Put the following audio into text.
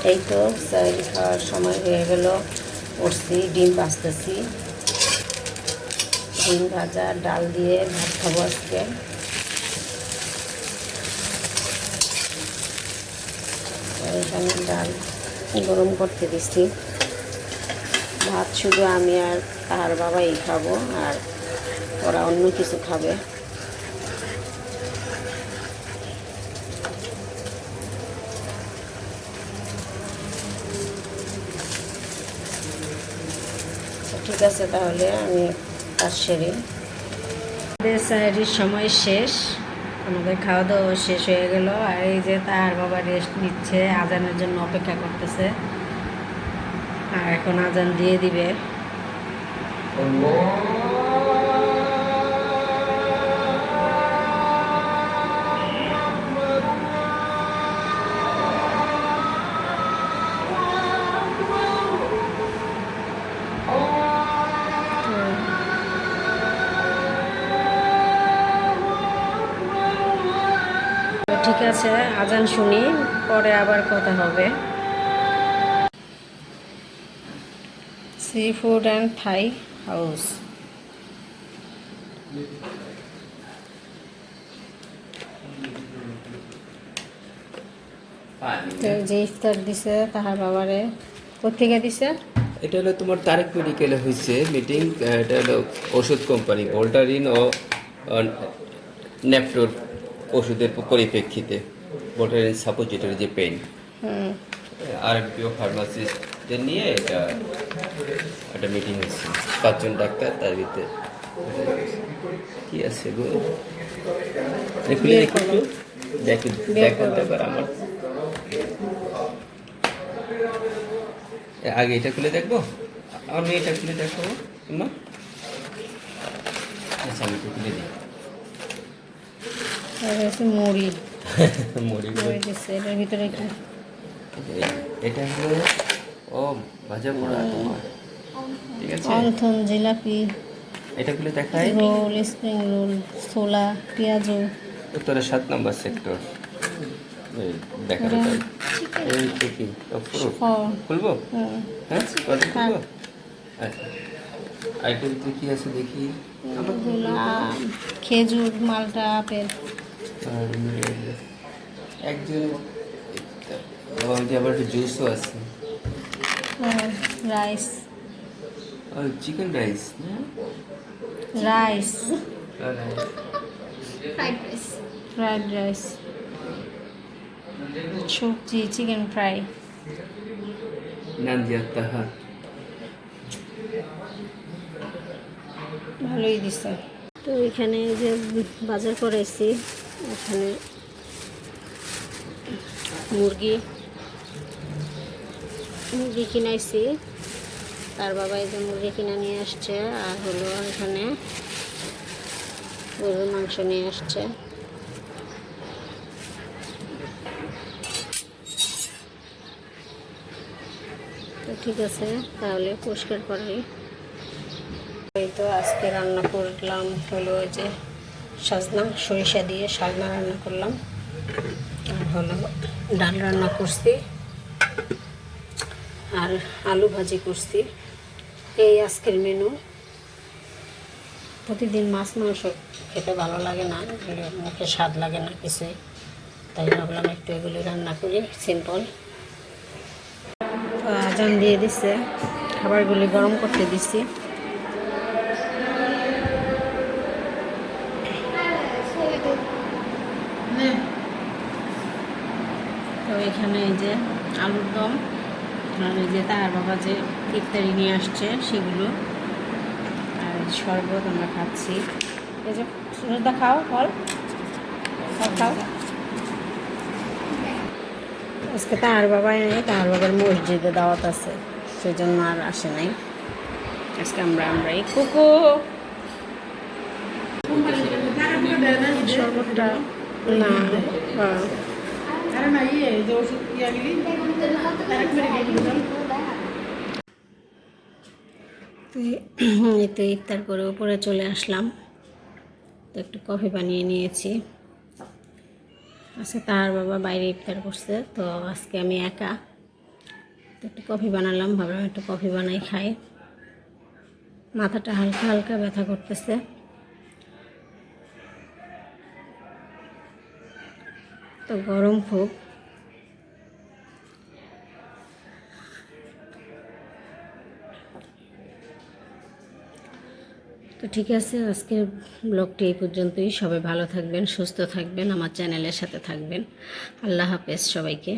এই তো সাইড খাওয়ার সময় হয়ে গেল, উঠছি ডিম ভাজতেছি। ডিম ভাজা ডাল দিয়ে ভাত খাবো আজকে। এখানে ডাল গরম করতে দিচ্ছি। ভাত শুধু আমি আর তার বাবাই খাবো, আর ওরা অন্য কিছু খাবে। ঠিক আছে, তাহলে আমি কাজ সেরে। সাইডের সময় শেষ, আমাদের খাওয়া দাওয়া শেষ হয়ে গেল। আর এই যে তার বাবা রেস্ট নিচ্ছে, আজানের জন্য অপেক্ষা করতেছে। আর এখন আজান দিয়ে দিবে। ঠিক আছে, আজান শুনি, পরে আবার কথা হবে। Sea food and Thai house. যে ইফতার দিছে তাহার বাবারে, কোথেকে দিছে? এটা হলো তোমার তারেক মেডিকেলে হয়েছে মিটিং। এটা হলো ওষুধ কোম্পানি ভোল্টারিন ও নেপটোর ওষুধের পরিপ্রেক্ষিতে ভোল্টারিন সাপোজিটরি যে পেন, আরবিও ফার্মাসিস্টদের নিয়ে এটা একটা মিটিং হয়েছে। 5 জন ডাক্তার, তার ভিতরে কি আছে গো, দেখুন একটু দেখান ব্যাপার আমার। আগে এটা খুলে দেখবো, আমি এটা খুলে দেখাবো না। আচ্ছা, আমি একটু খুলে দিই। মুড়ি মুড়ি এটার ভিতরে কি? এটা হলো ও ভাজা পোড়া তোমার, ঠিক আছে। অন্থন, জিলাপি, এটা খুলে দেখাই। রোল, স্প্রিং রোল, ছোলা, পেঁয়াজু। উত্তরে 7 নম্বর সেক্টর। দেখানো যায়। এই তো কি খুলবো? হ্যাঁ, খুলবো। আচ্ছা, আইটেম তো কি আছে দেখি। খেজুর, মালটা, আপেল। একজন আবার জুসও আছে। Rice, chicken rice, rice, Fried rice. Fried rice, সবজি, চিকেন ফ্রাই। নাম দিয়া তাহা ভালোই দিছে। তো এখানে যে বাজার করেছি, এখানে মুরগি কিনাইছি। তার বাবা এই যে মুরগি কিনে নিয়ে আসছে, আর হলো এখানে গরুর মাংস নিয়ে আসছে। তো ঠিক আছে, তাহলে পরিষ্কার করাই। এই তো আজকে রান্না করলাম হলো ওই যে সাজনা, সরিষা দিয়ে সাজনা রান্না করলাম। আর হলো ডাল রান্না করছি, আর আলু ভাজি করছি। এই আজকের মেনু। প্রতিদিন মাছ মাংস খেতে ভালো লাগে না, মুখে স্বাদ লাগে না কিছুই, তাই ভাবলাম একটু এগুলি রান্না করি সিম্পল। তো আজান দিয়ে দিচ্ছে, খাবারগুলি গরম করতে দিচ্ছি। তো এখানে এই যে আলুর দম, আর এই যে তার বাবা যে ইফতারি নিয়ে আসছে সেগুলো, আর শরবত আমরা খাচ্ছি। এই যে সুরদা খাও, ফল খাও। আজকে তার বাবাই নেই, তার বাবার মসজিদে দাওয়াত আছে, সেই জন্য আর আসে নাই। আজকে আমরাই কুকু শরবতটা না। এই তো ইফতার করে উপরে চলে আসলাম, তো একটু কফি বানিয়ে নিয়েছি। আজকে তার বাবা বাইরে ইফতার করছে, তো আজকে আমি একা, তো একটু কফি বানালাম, ভাবলাম একটু কফি বানাই খাই। মাথাটা হালকা হালকা ব্যথা করতেছে, তো গরম খুব। তো ঠিক আছে, আজকের ব্লগটি এই পর্যন্তই। সবাই ভালো থাকবেন, সুস্থ থাকবেন, আমার চ্যানেলের সাথে থাকবেন। আল্লাহ হাফেজ সবাইকে।